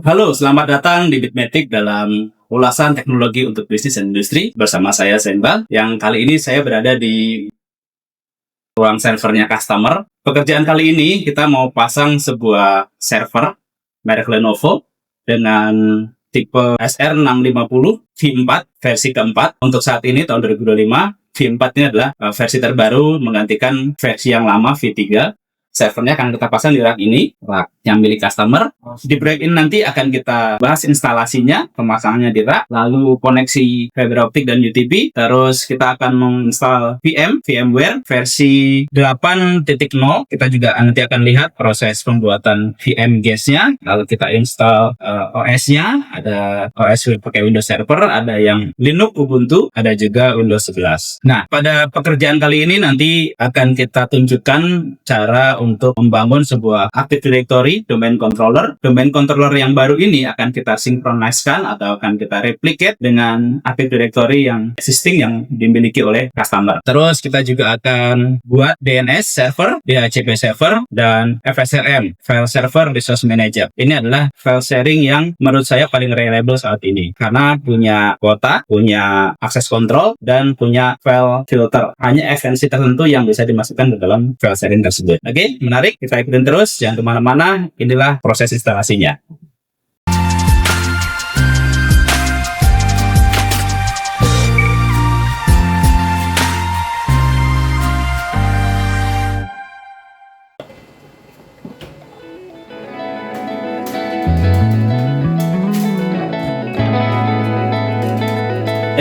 Halo, selamat datang di Bitmatic dalam ulasan teknologi untuk bisnis dan industri bersama saya Senbal. Yang kali ini saya berada di ruang servernya customer. Pekerjaan kali ini kita mau pasang sebuah server merek Lenovo dengan tipe SR650 V4 versi keempat. Untuk saat ini tahun 2025, V4 ini adalah versi terbaru menggantikan versi yang lama V3. Servernya akan kita pasang di rak ini, rak yang milik customer. Di break in nanti akan kita bahas instalasinya, pemasangannya di rak, lalu koneksi fiber optik dan UTP. Terus kita akan menginstal VMware versi 8.0. Kita juga nanti akan lihat proses pembuatan VM guest-nya. Lalu kita install OS-nya, ada OS pakai Windows Server, ada yang Linux Ubuntu, ada juga Windows 11. Nah, pada pekerjaan kali ini nanti akan kita tunjukkan cara untuk membangun sebuah Active Directory domain controller. Domain controller yang baru ini akan kita sinkroniskan atau akan kita replicate dengan Active Directory yang existing yang dimiliki oleh customer. Terus kita juga akan buat DNS server, DHCP server, dan FSRM, File Server Resource Manager. Ini adalah file sharing yang menurut saya paling reliable saat ini karena punya kuota, punya akses kontrol, dan punya file filter. Hanya esensi tertentu yang bisa dimasukkan ke dalam file sharing tersebut. Oke, menarik, kita ikutin terus, jangan kemana-mana. Inilah proses instalasinya.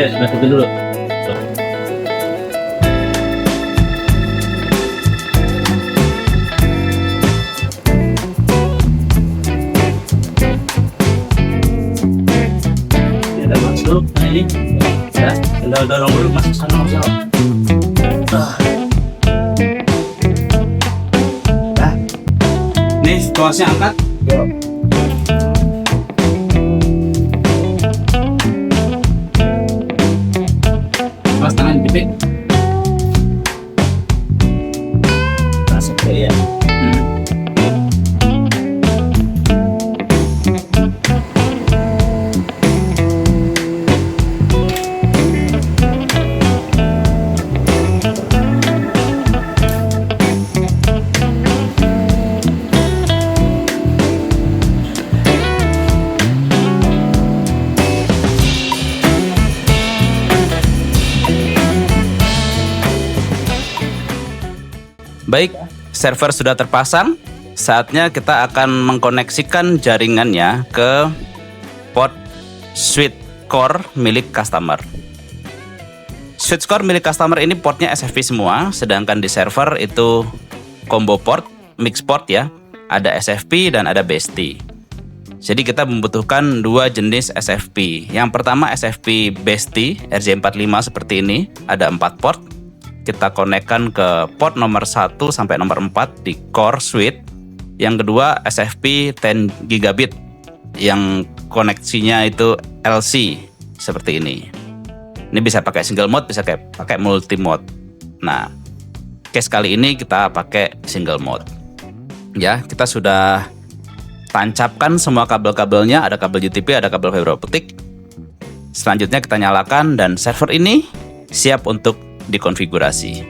Sudah dulu. Nah ini ya, tinggal dorong dulu masuk sana masuk. Nah, nih tuasnya angkat. Pas tangan gede. Masuk ya. Baik, server sudah terpasang. Saatnya kita akan mengkoneksikan jaringannya ke port switch core milik customer. Switch core milik customer ini portnya SFP semua, sedangkan di server itu combo port, mix port ya. Ada SFP dan ada BST. Jadi kita membutuhkan dua jenis SFP. Yang pertama SFP BST RJ45 seperti ini, ada 4 port. Kita konekkan ke port nomor 1 sampai nomor 4 di core switch. Yang kedua SFP 10 gigabit yang koneksinya itu LC seperti ini. Ini bisa pakai single mode, bisa pakai multi mode. Nah, case kali ini kita pakai single mode. Ya, kita sudah tancapkan semua kabel-kabelnya, ada kabel UTP, ada kabel fiber optik. Selanjutnya kita nyalakan dan server ini siap untuk dikonfigurasi.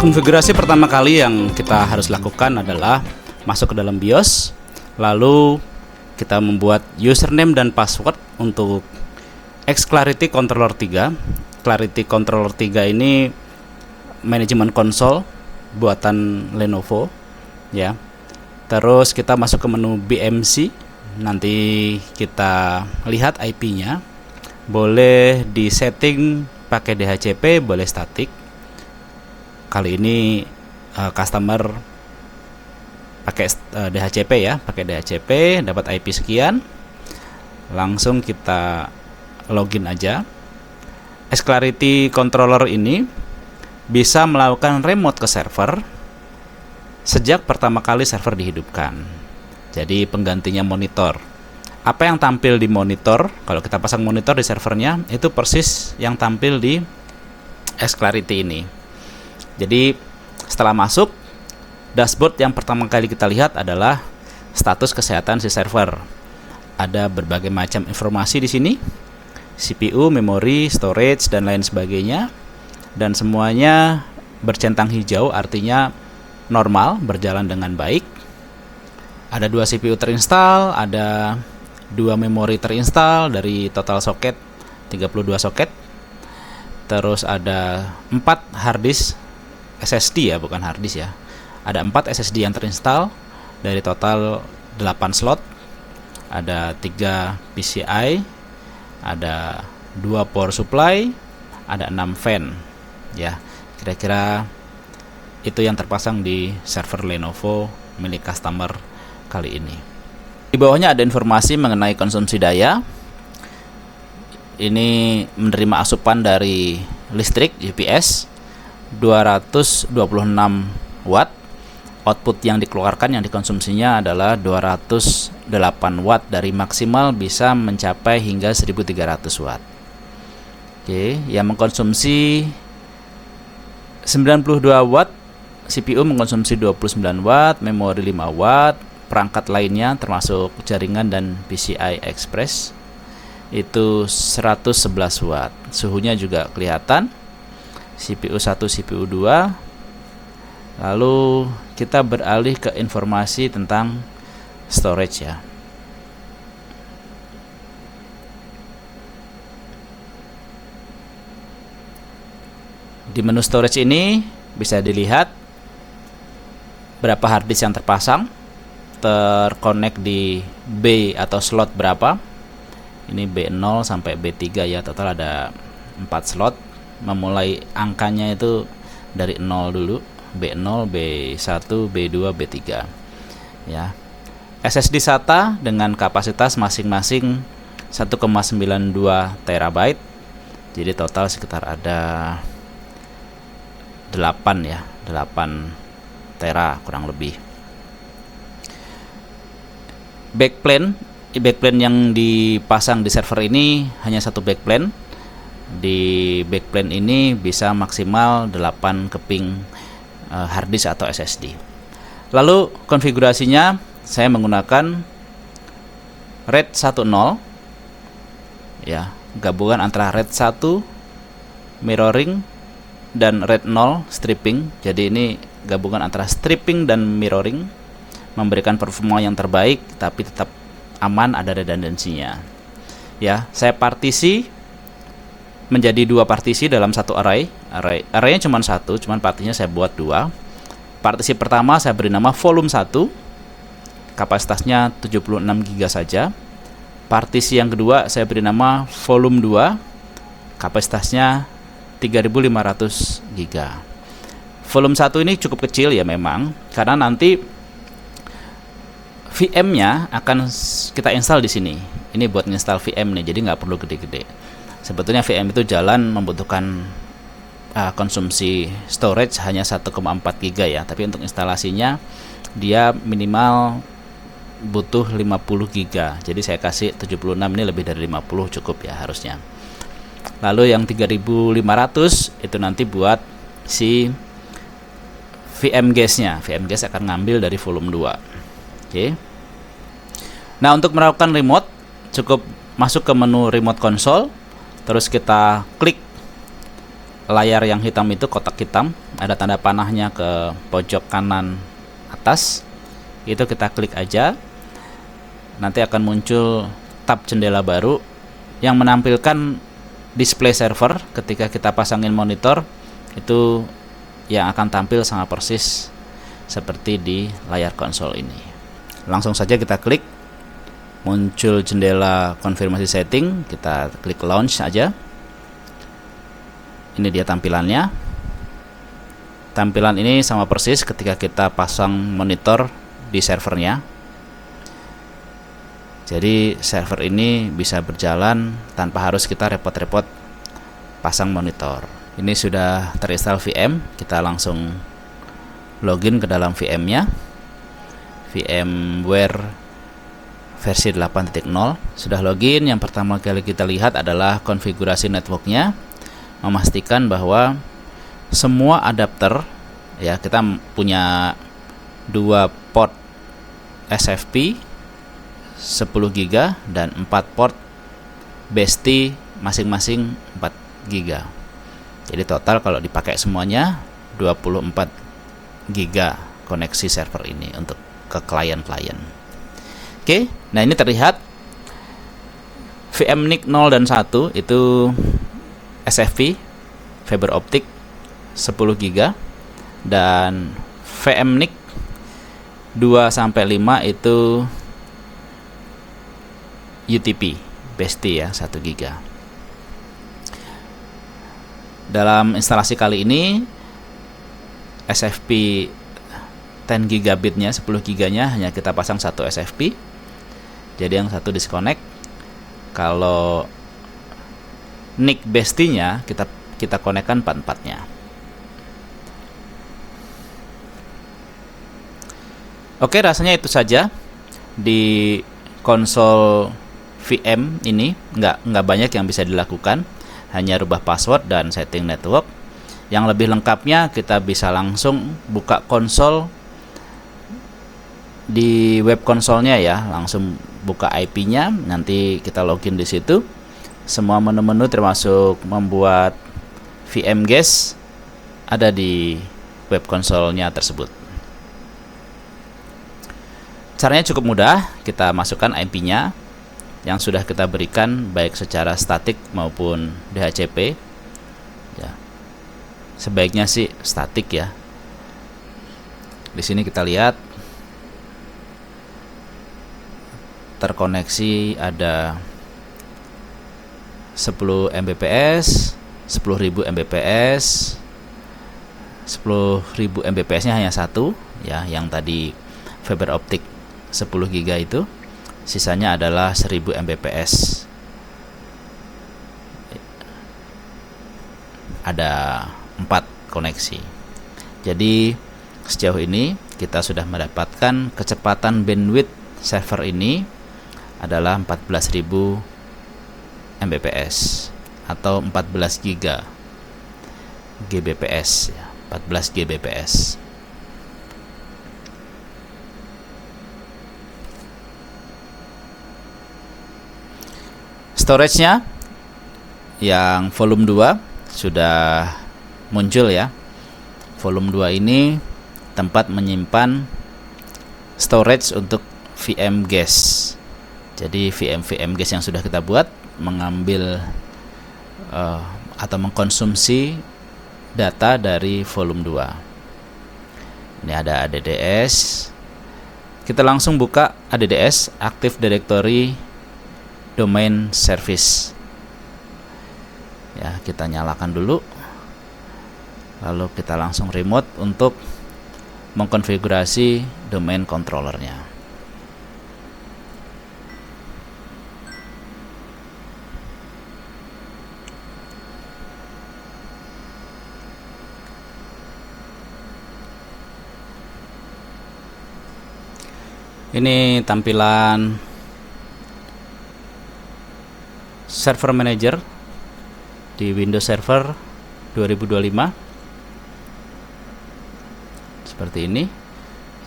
Konfigurasi pertama kali yang kita harus lakukan adalah masuk ke dalam BIOS, lalu kita membuat username dan password untuk X-Clarity Controller 3. Clarity Controller 3 ini manajemen konsol buatan Lenovo ya. Terus kita masuk ke menu BMC, nanti kita lihat IP-nya. Boleh di setting pakai DHCP, boleh statik. Kali ini customer pakai DHCP ya, pakai DHCP, dapat IP sekian. Langsung kita login aja. X-Clarity Controller ini bisa melakukan remote ke server sejak pertama kali server dihidupkan. Jadi penggantinya monitor. Apa yang tampil di monitor, kalau kita pasang monitor di servernya, itu persis yang tampil di X-Clarity ini. Jadi setelah masuk, dashboard yang pertama kali kita lihat adalah status kesehatan si server. Ada berbagai macam informasi di sini, CPU, memori, storage, dan lain sebagainya. Dan semuanya bercentang hijau, artinya normal, berjalan dengan baik. Ada 2 CPU terinstall, ada 2 memori terinstall dari total soket 32 soket. Terus ada 4 harddisk SSD ya, bukan harddisk ya. Ada 4 SSD yang terinstall dari total 8 slot. Ada 3 PCI, ada 2 power supply, ada 6 fan. Ya, kira-kira itu yang terpasang di server Lenovo milik customer kali ini. Di bawahnya ada informasi mengenai konsumsi daya. Ini menerima asupan dari listrik UPS 226 watt. Output yang dikeluarkan, yang dikonsumsinya adalah 208 watt, dari maksimal bisa mencapai hingga 1300 watt. Oke, yang mengkonsumsi 92 watt, CPU mengkonsumsi 29 watt, memori 5 watt, perangkat lainnya termasuk jaringan dan PCI Express itu 111 watt. Suhunya juga kelihatan, CPU 1, CPU 2. Lalu kita beralih ke informasi tentang storage ya. Di menu storage ini bisa dilihat berapa harddisk yang terpasang, terkonek di B atau slot berapa. Ini B0 sampai B3 ya, total ada 4 slot. Memulai angkanya itu dari 0 dulu, B0, B1, B2, B3 ya. SSD SATA dengan kapasitas masing-masing 1,92 terabyte. Jadi total sekitar ada 8 ya, 8 tera kurang lebih. Backplane yang dipasang di server ini hanya satu backplane. Di backplane ini bisa maksimal 8 keping harddisk atau SSD. Lalu konfigurasinya saya menggunakan RAID 10 ya, gabungan antara RAID 1 mirroring dan RAID 0 stripping. Jadi ini gabungan antara stripping dan mirroring, memberikan performa yang terbaik tapi tetap aman, ada redundansinya. Ya, saya partisi menjadi 2 partisi dalam satu array. Arraynya cuma satu, cuman partinya saya buat 2. Partisi pertama saya beri nama volume 1, kapasitasnya 76 GB saja. Partisi yang kedua saya beri nama volume 2, kapasitasnya 3500 GB. Volume 1 ini cukup kecil ya memang, karena nanti VM-nya akan kita install di sini. Ini buat install VM nih, jadi nggak perlu gede-gede. Sebetulnya VM itu jalan membutuhkan konsumsi storage hanya 1,4 GB ya, tapi untuk instalasinya dia minimal butuh 50 GB. Jadi saya kasih 76, ini lebih dari 50 cukup ya harusnya. Lalu yang 3500 itu nanti buat si VM guest-nya. VM guest akan ngambil dari volume 2. Oke. Nah, untuk melakukan remote cukup masuk ke menu remote console. Terus kita klik layar yang hitam itu, kotak hitam, ada tanda panahnya ke pojok kanan atas. Itu kita klik aja. Nanti akan muncul tab jendela baru yang menampilkan display server. Ketika kita pasangin monitor, itu yang akan tampil sangat persis seperti di layar konsol ini. Langsung saja kita klik, muncul jendela konfirmasi setting, kita klik launch aja. Ini dia tampilannya. Tampilan ini sama persis ketika kita pasang monitor di servernya. Jadi server ini bisa berjalan tanpa harus kita repot-repot pasang monitor. Ini sudah terinstall VM, kita langsung login ke dalam VM-nya. VMware versi 8.0. Sudah login, yang pertama kali kita lihat adalah konfigurasi networknya, memastikan bahwa semua adapter, ya, kita punya 2 port SFP 10 GB dan 4 port BST masing-masing 4 GB. Jadi total kalau dipakai semuanya 24 GB koneksi server ini untuk ke klien-klien. Oke, nah ini terlihat VM NIC 0 dan 1 itu SFP fiber optik 10 GB dan VM NIC 2 sampai 5 itu UTP BST ya 1 GB. Dalam instalasi kali ini SFP 10 gigabitnya, 10 giganya hanya kita pasang satu SFP. Jadi yang satu disconnect. Kalau NIC BST-nya kita konekkan 4-4-nya. Oke, rasanya itu saja di konsol VM ini. Nggak banyak yang bisa dilakukan, hanya rubah password dan setting network. Yang lebih lengkapnya kita bisa langsung buka konsol di web konsolnya ya, langsung buka IP-nya, nanti kita login di situ. Semua menu-menu termasuk membuat VM guest ada di web konsolnya tersebut. Caranya cukup mudah, kita masukkan IP-nya yang sudah kita berikan baik secara statik maupun DHCP. Ya. Sebaiknya sih statik ya. Di sini kita lihat terkoneksi ada 10 Mbps, 10.000 Mbps, 10.000 Mbps-nya hanya satu ya, yang tadi fiber optik 10 GB itu, sisanya adalah 1000 Mbps. Ada 4 koneksi. Jadi sejauh ini kita sudah mendapatkan kecepatan bandwidth server ini adalah 14.000 Mbps atau 14 GB Gbps ya, 14 Gbps. Storage-nya yang volume 2 sudah muncul ya. Volume 2 ini tempat menyimpan storage untuk VM guest. Jadi VM guest yang sudah kita buat mengambil atau mengkonsumsi data dari volume 2. Ini ada ADDS. Kita langsung buka ADDS, Active Directory Domain Service. Ya, kita nyalakan dulu. Lalu kita langsung remote untuk mengkonfigurasi domain controllernya. Ini tampilan Server Manager di Windows Server 2025. Seperti ini.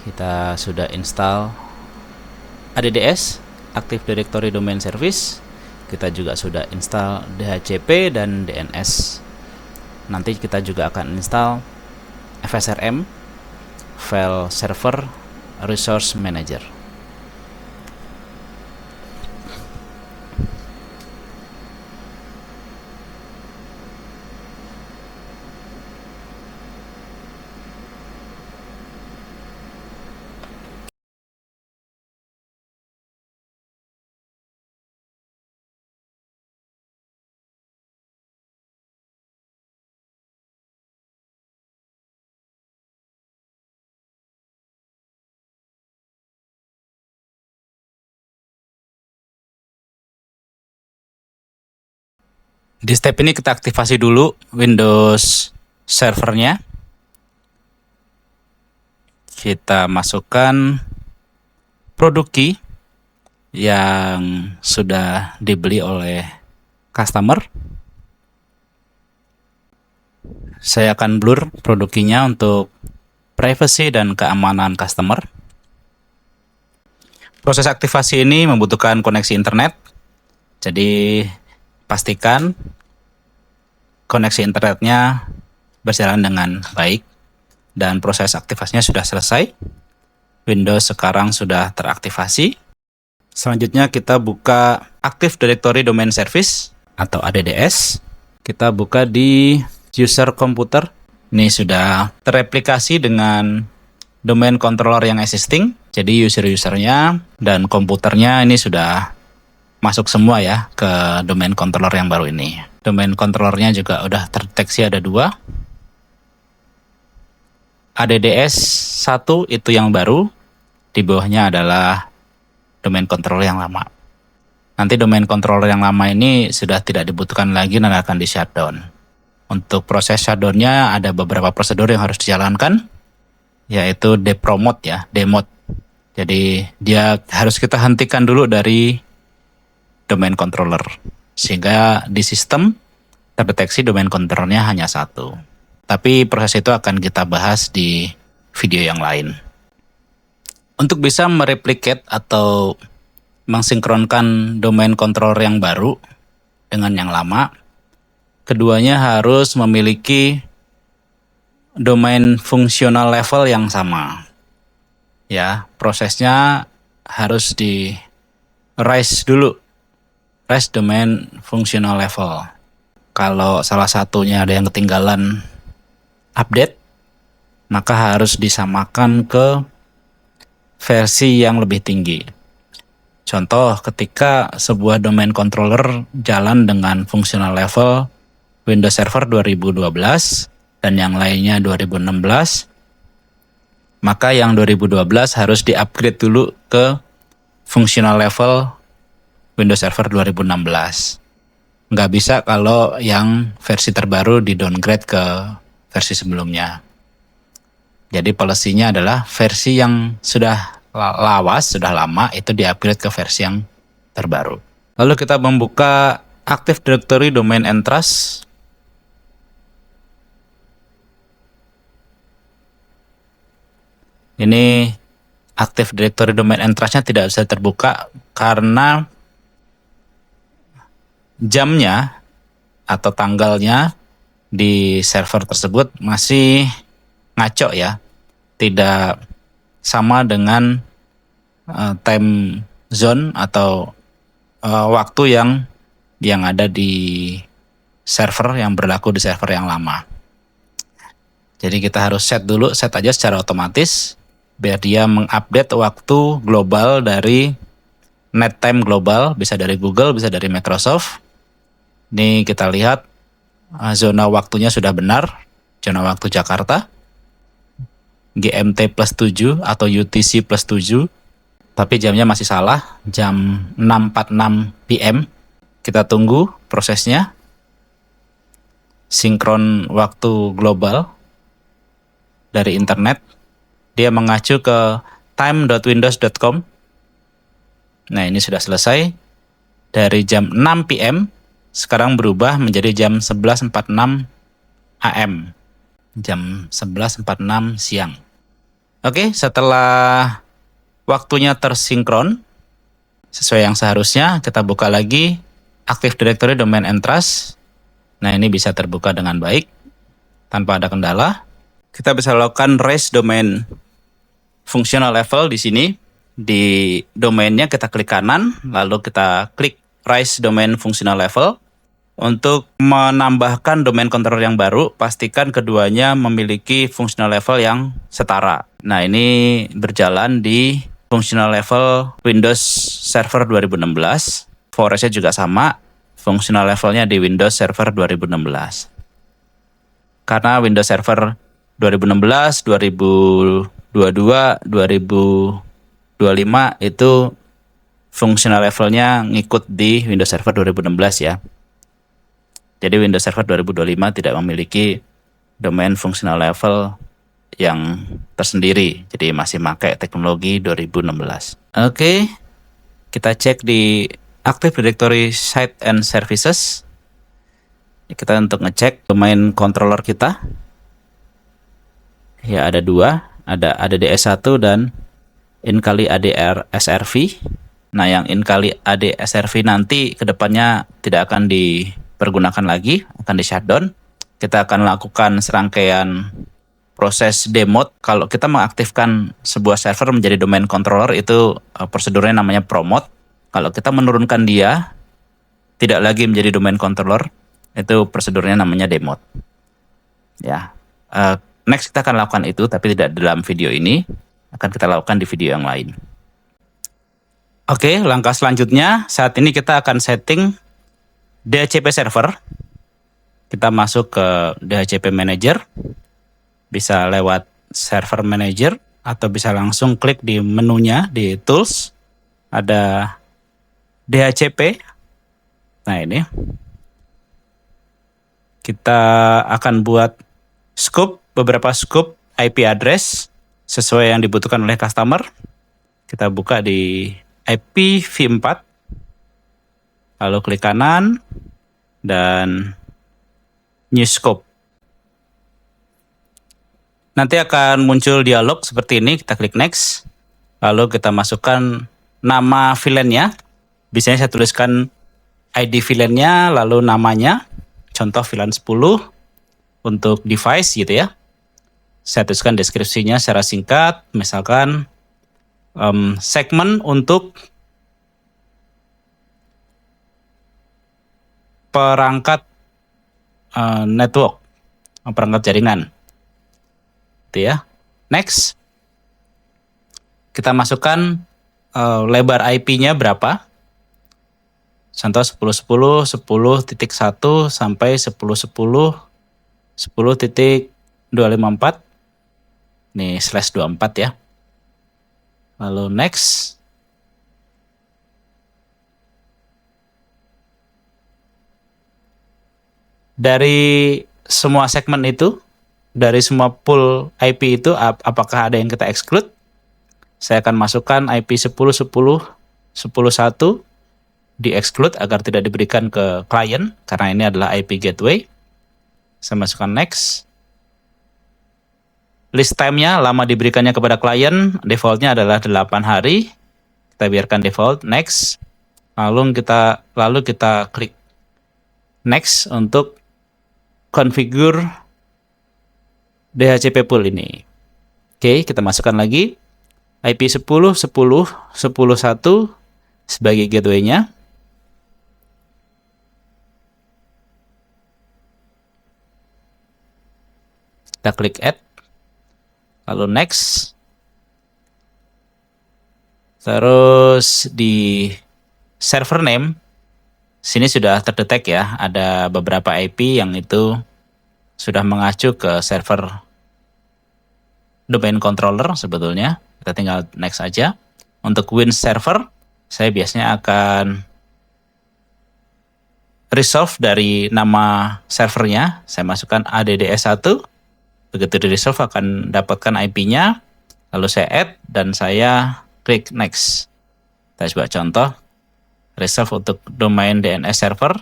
Kita sudah install ADDS, Active Directory Domain Service. Kita juga sudah install DHCP dan DNS. Nanti kita juga akan install FSRM, File Server Resource Manager. Di step ini kita aktifasi dulu Windows servernya. Kita masukkan produk key yang sudah dibeli oleh customer. Saya akan blur produk key-nya untuk privacy dan keamanan customer. Proses aktivasi ini membutuhkan koneksi internet. Jadi pastikan koneksi internetnya berjalan dengan baik dan proses aktivasinya sudah selesai. Windows sekarang sudah teraktivasi. Selanjutnya kita buka Active Directory Domain Service atau ADDS. Kita buka di user komputer. Ini sudah tereplikasi dengan domain controller yang existing. Jadi user-usernya dan komputernya ini sudah masuk semua ya ke domain controller yang baru ini. Domain controllernya juga udah terdeteksi ada 2. ADDS 1 itu yang baru. Di bawahnya adalah domain controller yang lama. Nanti domain controller yang lama ini sudah tidak dibutuhkan lagi dan akan di shutdown. Untuk proses shutdown-nya ada beberapa prosedur yang harus dijalankan, yaitu depromote ya, demode. Jadi dia harus kita hentikan dulu dari domain controller, sehingga di sistem terdeteksi domain controllernya hanya 1. Tapi proses itu akan kita bahas di video yang lain. Untuk bisa mereplicate atau mensinkronkan domain controller yang baru dengan yang lama, keduanya harus memiliki domain fungsional level yang sama. Ya, prosesnya harus di raise dulu. Raise domain fungsional level. Kalau salah satunya ada yang ketinggalan update, maka harus disamakan ke versi yang lebih tinggi. Contoh, ketika sebuah domain controller jalan dengan fungsional level Windows Server 2012 dan yang lainnya 2016, maka yang 2012 harus di-upgrade dulu ke fungsional level Windows Server 2016. Nggak bisa kalau yang versi terbaru di-downgrade ke versi sebelumnya. Jadi policy-nya adalah versi yang sudah lawas, sudah lama, itu di-upgrade ke versi yang terbaru. Lalu kita membuka Active Directory Domain and Trust. Ini Active Directory Domain and Trust-nya tidak bisa terbuka karena jamnya atau tanggalnya di server tersebut masih ngaco ya, tidak sama dengan time zone atau waktu yang ada di server yang berlaku di server yang lama. Jadi kita harus set aja secara otomatis biar dia mengupdate waktu global dari net time global, bisa dari Google, bisa dari Microsoft. Ini kita lihat zona waktunya sudah benar, zona waktu Jakarta. GMT plus 7 atau UTC plus 7, tapi jamnya masih salah, jam 6.46 PM. Kita tunggu prosesnya. Sinkron waktu global dari internet. Dia mengacu ke time.windows.com. Nah, ini sudah selesai. Dari jam 6 PM, sekarang berubah menjadi jam 11.46 AM. Jam 11.46 siang. Oke, setelah waktunya tersinkron sesuai yang seharusnya, kita buka lagi Active Directory Domain and Trust. Nah, ini bisa terbuka dengan baik tanpa ada kendala. Kita bisa lakukan raise domain functional level di sini. Di domainnya kita klik kanan, lalu kita klik raise domain functional level. Untuk menambahkan domain controller yang baru, pastikan keduanya memiliki functional level yang setara. Nah, ini berjalan di functional level Windows Server 2016. Forest-nya juga sama, functional levelnya di Windows Server 2016. Karena Windows Server 2016, 2022, 2025 itu functional levelnya ngikut di Windows Server 2016 ya. Jadi Windows Server 2025 tidak memiliki domain functional level yang tersendiri. Jadi masih pakai teknologi 2016. Oke, kita cek di Active Directory Site and Services. Kita untuk ngecek domain controller kita. Ya, ada dua, ada ADDS1 dan inkali ADR SRV. Nah, yang inkali AD SRV nanti kedepannya tidak akan dipergunakan lagi, akan di shutdown. Kita akan lakukan serangkaian proses demode. Kalau kita mengaktifkan sebuah server menjadi domain controller itu prosedurnya namanya promote. Kalau kita menurunkan dia tidak lagi menjadi domain controller, itu prosedurnya namanya demode. Ya, next kita akan lakukan itu, tapi tidak dalam video ini. Akan kita lakukan di video yang lain. Oke, langkah selanjutnya saat ini kita akan setting DHCP server. Kita masuk ke DHCP Manager. Bisa lewat Server Manager atau bisa langsung klik di menunya di Tools. Ada DHCP. Nah, ini. Kita akan buat beberapa scope IP address sesuai yang dibutuhkan oleh customer. Kita buka di IPv4. Lalu klik kanan dan New Scope. Nanti akan muncul dialog seperti ini, kita klik next. Lalu kita masukkan nama VLAN-nya. Biasanya saya tuliskan ID VLAN-nya, lalu namanya. Contoh VLAN 10 untuk device gitu ya. Saya tuliskan deskripsinya secara singkat, misalkan segmen untuk perangkat network, perangkat jaringan. Gitu ya. Next. Kita masukkan lebar IP-nya berapa. Contoh 10.10, 10.1 sampai 10.10, 10.254. Nih /24 ya. Lalu next. Dari semua segmen itu, dari semua pool IP itu, apakah ada yang kita exclude? Saya akan masukkan IP 10.10, 10.1 di exclude agar tidak diberikan ke klien, karena ini adalah IP gateway. Saya masukkan next. List time-nya, lama diberikannya kepada klien, defaultnya adalah 8 hari. Kita biarkan default, next. Lalu kita klik next untuk configure DHCP pool ini. Oke, kita masukkan lagi IP 10, 10, 10.1 sebagai gateway-nya. Kita klik add. Lalu next. Terus di server name, sini sudah terdetek ya, ada beberapa IP yang itu sudah mengacu ke server domain controller sebetulnya. Kita tinggal next aja. Untuk Win server, saya biasanya akan resolve dari nama servernya. Saya masukkan ADDS1. Begitu di resolve akan dapatkan IP-nya. Lalu saya add dan saya klik next. Kita coba contoh. Resolve untuk domain DNS server.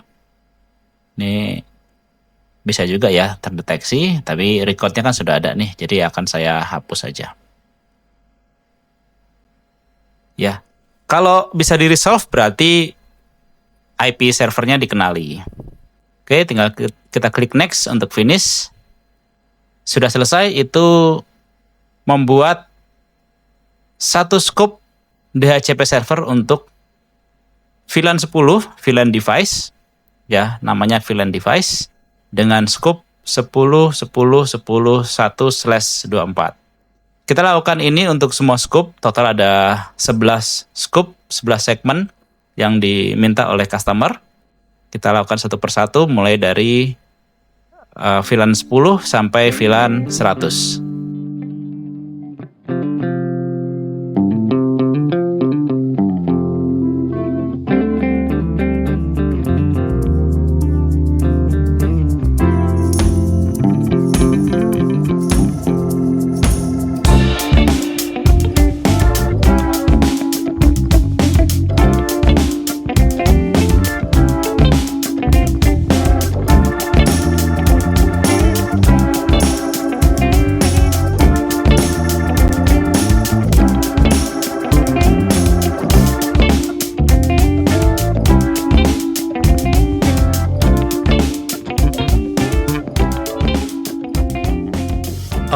Ini bisa juga ya terdeteksi, tapi recordnya kan sudah ada nih, jadi akan saya hapus saja. Ya, kalau bisa di resolve berarti IP servernya dikenali. Oke, tinggal kita klik next untuk finish. Sudah selesai, itu membuat satu scope DHCP server untuk VLAN 10, VLAN device, ya namanya VLAN device, dengan scope 10, 10, 10, 1/24. Kita lakukan ini untuk semua scope, total ada 11 scope, 11 segmen yang diminta oleh customer. Kita lakukan satu persatu mulai dari VLAN 10 sampai VLAN 100.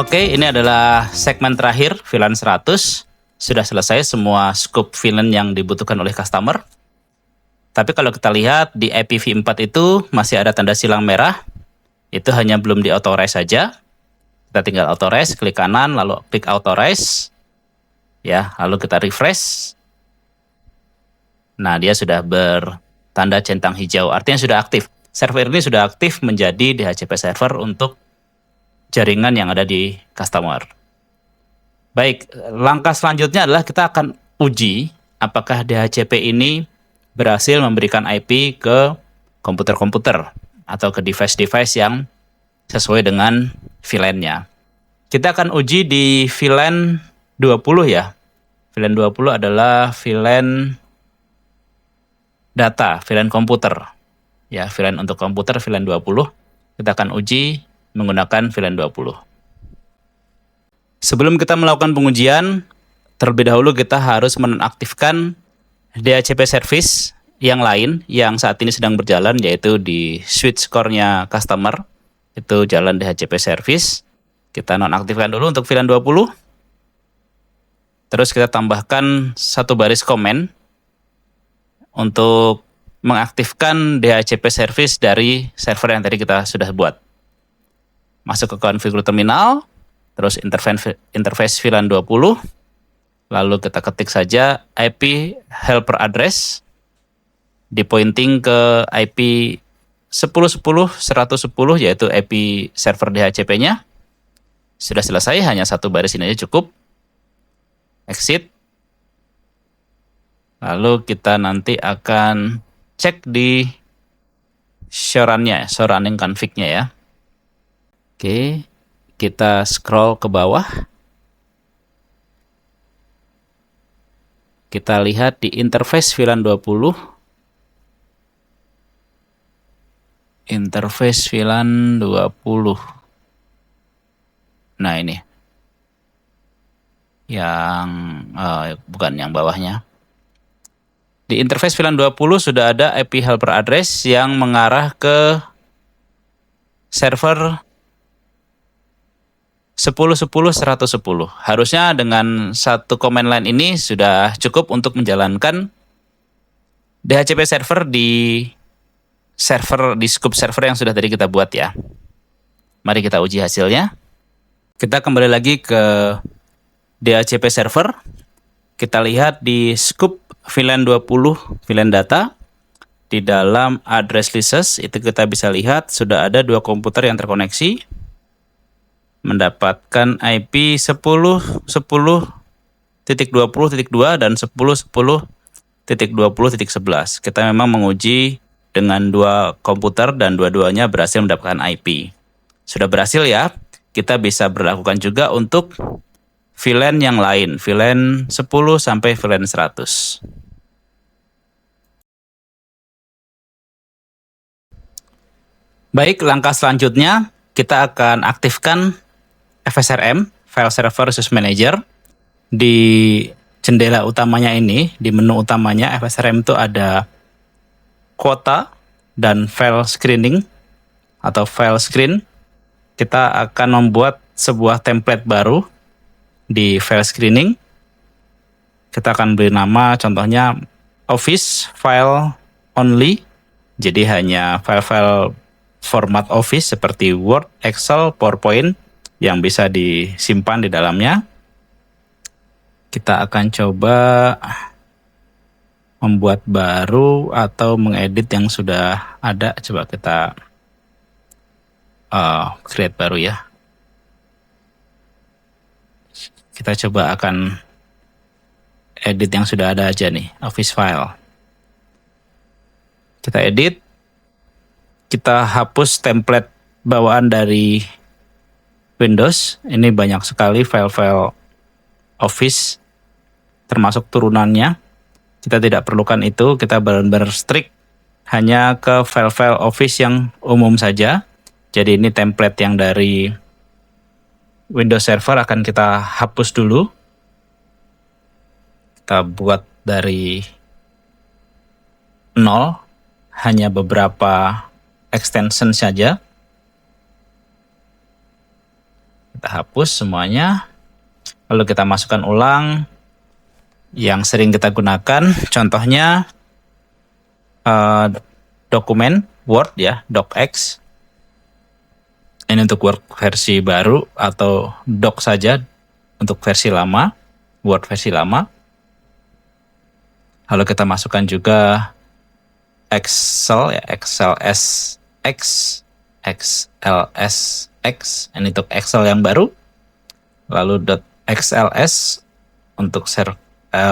Oke, ini adalah segmen terakhir VLAN 100. Sudah selesai semua scope VLAN yang dibutuhkan oleh customer. Tapi kalau kita lihat di IPv4 itu masih ada tanda silang merah. Itu hanya belum di authorize saja. Kita tinggal authorize, klik kanan, lalu pick authorize. Ya, lalu kita refresh. Nah, dia sudah bertanda centang hijau, artinya sudah aktif. Server ini sudah aktif menjadi DHCP server untuk jaringan yang ada di customer. Baik, langkah selanjutnya adalah kita akan uji apakah DHCP ini berhasil memberikan IP ke komputer-komputer atau ke device-device yang sesuai dengan VLAN-nya. Kita akan uji di VLAN 20 ya. VLAN 20 adalah VLAN data, VLAN komputer. Ya, VLAN untuk komputer VLAN 20. Kita akan uji menggunakan VLAN 20. Sebelum kita melakukan pengujian, terlebih dahulu kita harus menonaktifkan DHCP service yang lain yang saat ini sedang berjalan, yaitu di switch core-nya customer. Itu jalan DHCP service. Kita nonaktifkan dulu untuk VLAN 20. Terus kita tambahkan satu baris komen untuk mengaktifkan DHCP service dari server yang tadi kita sudah buat. Masuk ke configure terminal, terus interface VLAN 20, lalu kita ketik saja IP helper address, di pointing ke IP 10.10.110, yaitu IP server DHCP-nya. Sudah selesai, hanya satu baris ini aja cukup. Exit. Lalu kita nanti akan cek di show-runnya, show running config-nya ya. Oke, kita scroll ke bawah. Kita lihat di interface VLAN 20. Interface VLAN 20. Nah ini. Bukan yang bawahnya. Di interface VLAN 20 sudah ada IP helper address yang mengarah ke server 10.10.110. Harusnya dengan satu command line ini sudah cukup untuk menjalankan DHCP server di scope server yang sudah tadi kita buat ya. Mari kita uji hasilnya. Kita kembali lagi ke DHCP server. Kita lihat di scope VLAN 20, VLAN data. Di dalam address lists itu kita bisa lihat sudah ada dua komputer yang terkoneksi, mendapatkan IP 10.10.20.2 dan 10.10.20.11. Kita memang menguji dengan dua komputer dan dua-duanya berhasil mendapatkan IP. Sudah berhasil ya. Kita bisa berlakukan juga untuk VLAN yang lain, VLAN 10 sampai VLAN 100. Baik, langkah selanjutnya kita akan aktifkan FSRM, File Server Resource Manager. Di jendela utamanya ini, di menu utamanya FSRM itu ada kuota dan file screening atau file screen. Kita akan membuat sebuah template baru di file screening. Kita akan beri nama contohnya Office File Only. Jadi hanya file-file format Office seperti Word, Excel, PowerPoint yang bisa disimpan di dalamnya. Kita akan coba membuat baru atau mengedit yang sudah ada. Coba kita create baru ya. Kita coba akan edit yang sudah ada aja nih, Office file. Kita edit. Kita hapus template bawaan dari Windows. Ini banyak sekali file-file Office, termasuk turunannya. Kita tidak perlukan itu. Kita benar-benar strict hanya ke file-file Office yang umum saja. Jadi ini template yang dari Windows Server akan kita hapus dulu. Kita buat dari 0, hanya beberapa extension saja. Kita hapus semuanya. Lalu kita masukkan ulang yang sering kita gunakan. Contohnya dokumen Word ya, docx. Ini untuk Word versi baru atau doc saja untuk versi lama, Word versi lama. Lalu kita masukkan juga Excel ya, XLSX, XLSX, ini untuk Excel yang baru. Lalu .xls untuk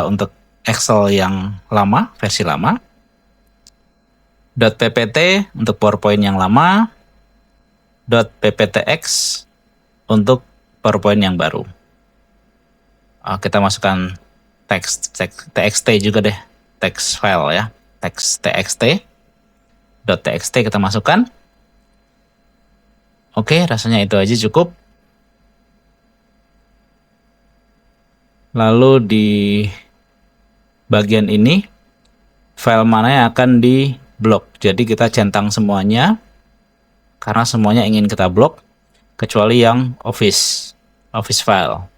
untuk Excel yang lama, versi lama. .ppt untuk PowerPoint yang lama. .pptx untuk PowerPoint yang baru. Kita masukkan txt juga deh, text file ya, txt kita masukkan. Oke, rasanya itu aja cukup. Lalu di bagian ini file mana yang akan di blok. Jadi kita centang semuanya karena semuanya ingin kita blok kecuali yang office file.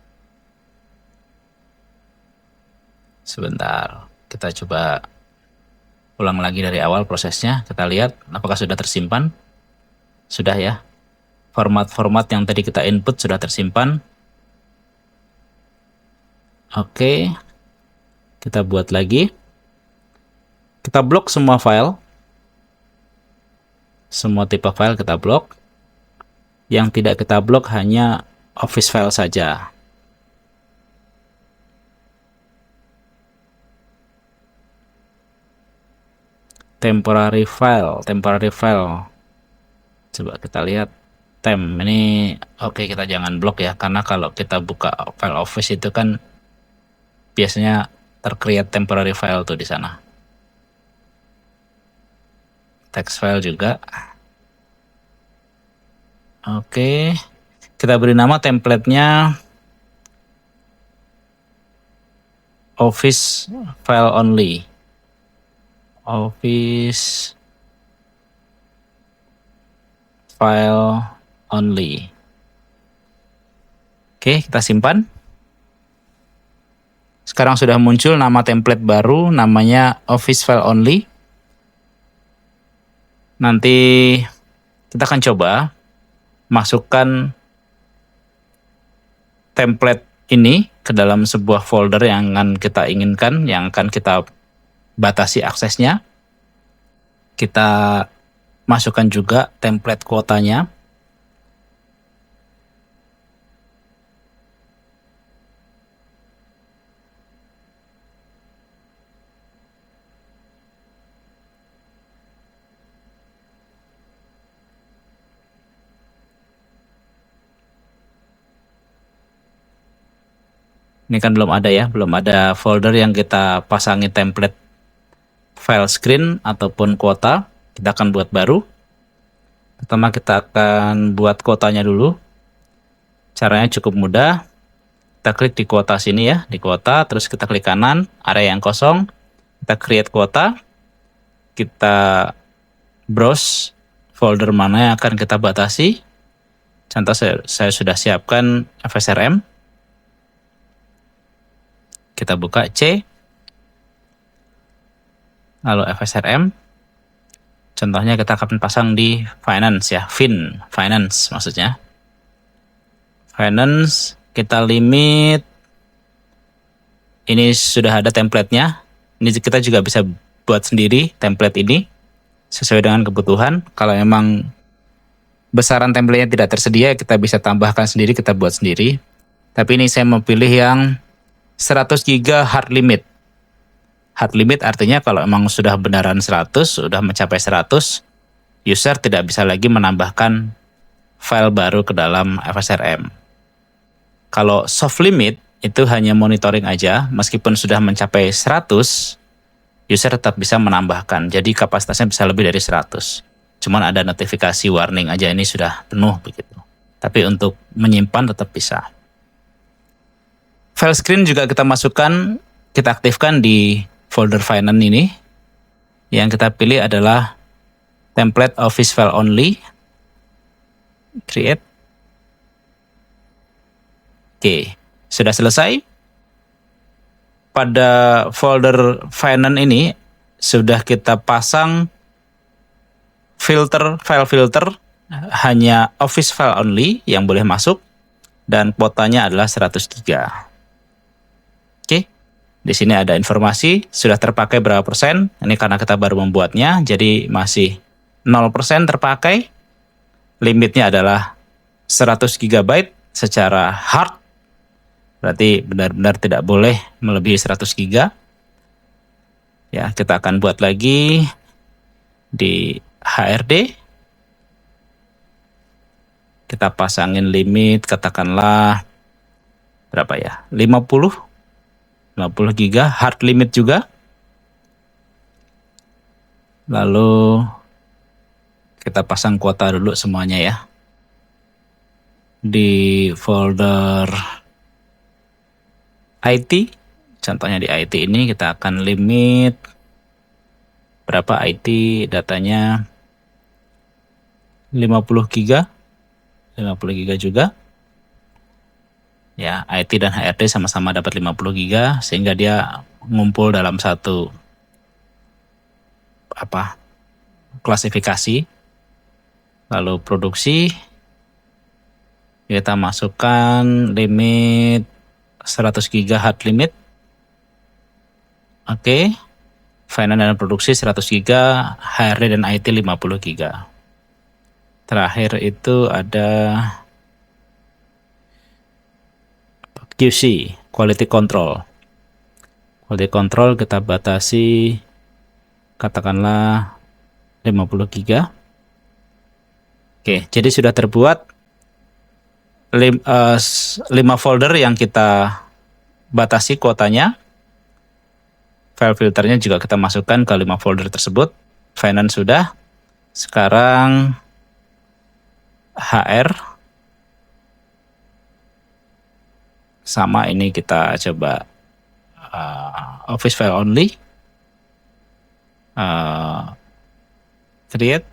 Sebentar, kita coba ulang lagi dari awal prosesnya. Kita lihat apakah sudah tersimpan. Sudah ya. Format-format yang tadi kita input sudah tersimpan. Oke, kita buat lagi. Kita blok semua file. Semua tipe file kita blok. Yang tidak kita blok hanya office file saja. Temporary file. Coba kita lihat ini. Oke, kita jangan blok ya, karena kalau kita buka file office itu kan biasanya tercreate temporary file tuh di sana. Text file juga. Oke, kita beri nama template-nya Office File Only. Office File Only. Oke, kita simpan. Sekarang sudah muncul nama template baru, namanya Office File Only. Nanti kita akan coba masukkan template ini ke dalam sebuah folder yang akan kita inginkan, yang akan kita batasi aksesnya. Kita masukkan juga template kuotanya. Ini kan belum ada ya, belum ada folder yang kita pasangi template file screen ataupun kuota. Kita akan buat baru. Pertama kita akan buat kuotanya dulu. Caranya cukup mudah. Kita klik di kuota sini ya, di kuota, terus kita klik kanan, area yang kosong. Kita create kuota. Kita browse folder mana yang akan kita batasi. Contoh saya sudah siapkan FSRM. Kita buka C, lalu FSRM. Contohnya kita akan pasang di finance ya, finance maksudnya. Finance, kita limit. Ini sudah ada template-nya. Ini kita juga bisa buat sendiri template ini sesuai dengan kebutuhan. Kalau memang besaran template-nya tidak tersedia, kita bisa tambahkan sendiri, kita buat sendiri. Tapi ini saya memilih yang 100 GB hard limit. Hard limit artinya kalau emang sudah benaran 100, sudah mencapai 100, user tidak bisa lagi menambahkan file baru ke dalam FSRM. Kalau soft limit itu hanya monitoring aja, meskipun sudah mencapai 100, user tetap bisa menambahkan. Jadi kapasitasnya bisa lebih dari 100. Cuman ada notifikasi warning aja ini sudah penuh begitu. Tapi untuk menyimpan tetap bisa. File screen juga kita masukkan, kita aktifkan di folder finance ini. Yang kita pilih adalah template Office File Only. Create. Oke, sudah selesai. Pada folder finance ini sudah kita pasang file filter hanya office file only yang boleh masuk dan kuotanya adalah 100 GB. Oke. Di sini ada informasi sudah terpakai berapa persen. Ini karena kita baru membuatnya, jadi masih 0% terpakai. Limitnya adalah 100 GB secara hard. Berarti benar-benar tidak boleh melebihi 100 GB. Ya, kita akan buat lagi di HRD. Kita pasangin limit, katakanlah berapa ya? 50 GB, hard limit juga. Lalu kita pasang kuota dulu semuanya ya. Di folder IT, contohnya di IT ini kita akan limit berapa IT datanya 50 GB. 50 GB juga. Ya, IT dan HRD sama-sama dapat 50 GB sehingga dia ngumpul dalam satu klasifikasi. Lalu produksi kita masukkan limit 100 GB hard limit. Oke. Finance dan produksi 100 GB, HRD dan IT 50 GB. Terakhir itu ada QC, quality control. Quality control kita batasi katakanlah 50 GB. Oke, jadi sudah terbuat 5 folder yang kita batasi kuotanya. File filternya juga kita masukkan ke 5 folder tersebut. Finance sudah. Sekarang HR. Sama ini kita coba office file only. Create.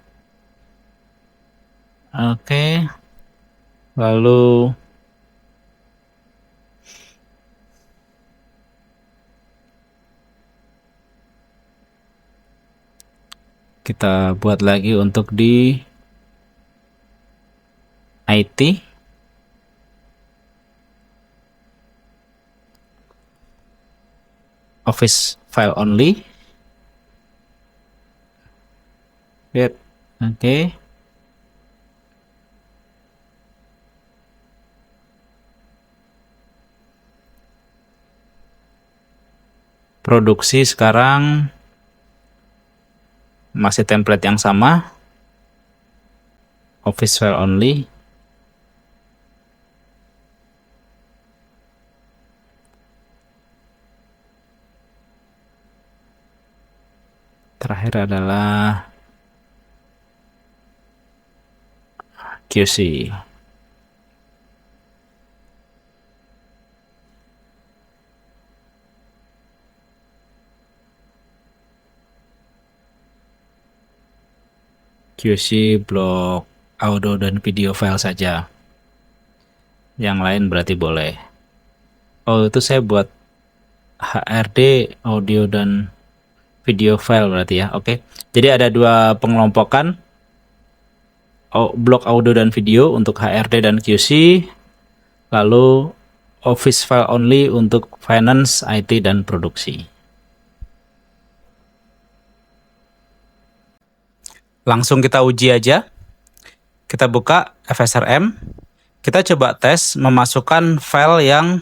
Oke. Lalu kita buat lagi untuk di IT. Office file only. Lihat. Oke. Produksi sekarang masih template yang sama. Office file only. Terakhir adalah QC. QC blok audio dan video file saja. Yang lain berarti boleh. Oh, itu saya buat HRD audio dan video file berarti ya. Oke. Jadi ada 2 pengelompokan. Blok audio dan video untuk HRD dan QC. Lalu office file only untuk finance, IT dan produksi. Langsung kita uji aja. Kita buka FSRM. Kita coba tes memasukkan file yang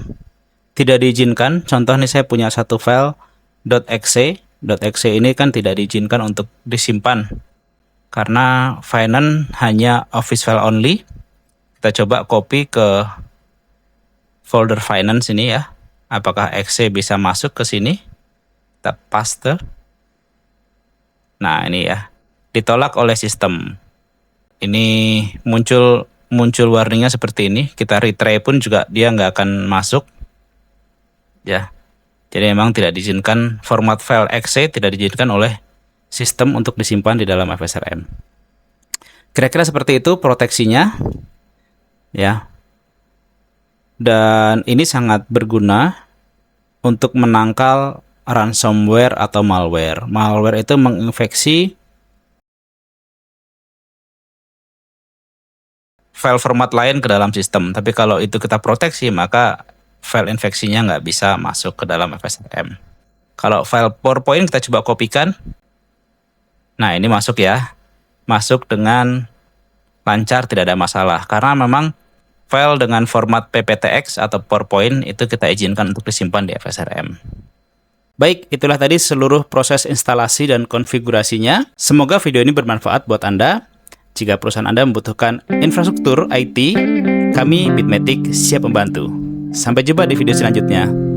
tidak diizinkan. Contoh nih saya punya satu file .exe. .exe ini kan tidak diizinkan untuk disimpan. Karena finance hanya office file only. Kita coba copy ke folder finance ini ya. Apakah exe bisa masuk ke sini? Kita paste. Nah, ini ya. Ditolak oleh sistem. Ini muncul warningnya seperti ini. Kita retry pun juga dia nggak akan masuk. Ya. Jadi memang tidak diizinkan, format file exe tidak diizinkan oleh sistem untuk disimpan di dalam FSRM. Kira-kira seperti itu proteksinya. Ya. Dan ini sangat berguna untuk menangkal ransomware atau malware. Malware itu menginfeksi file format lain ke dalam sistem. Tapi kalau itu kita proteksi, maka file infeksinya nggak bisa masuk ke dalam FSRM. Kalau file PowerPoint kita coba kopikan. Nah, ini masuk ya. Masuk dengan lancar, tidak ada masalah. Karena memang file dengan format PPTX atau PowerPoint itu kita izinkan untuk disimpan di FSRM. Baik, itulah tadi seluruh proses instalasi dan konfigurasinya. Semoga video ini bermanfaat buat Anda. Jika perusahaan Anda membutuhkan infrastruktur IT, kami Bitmatic siap membantu. Sampai jumpa di video selanjutnya.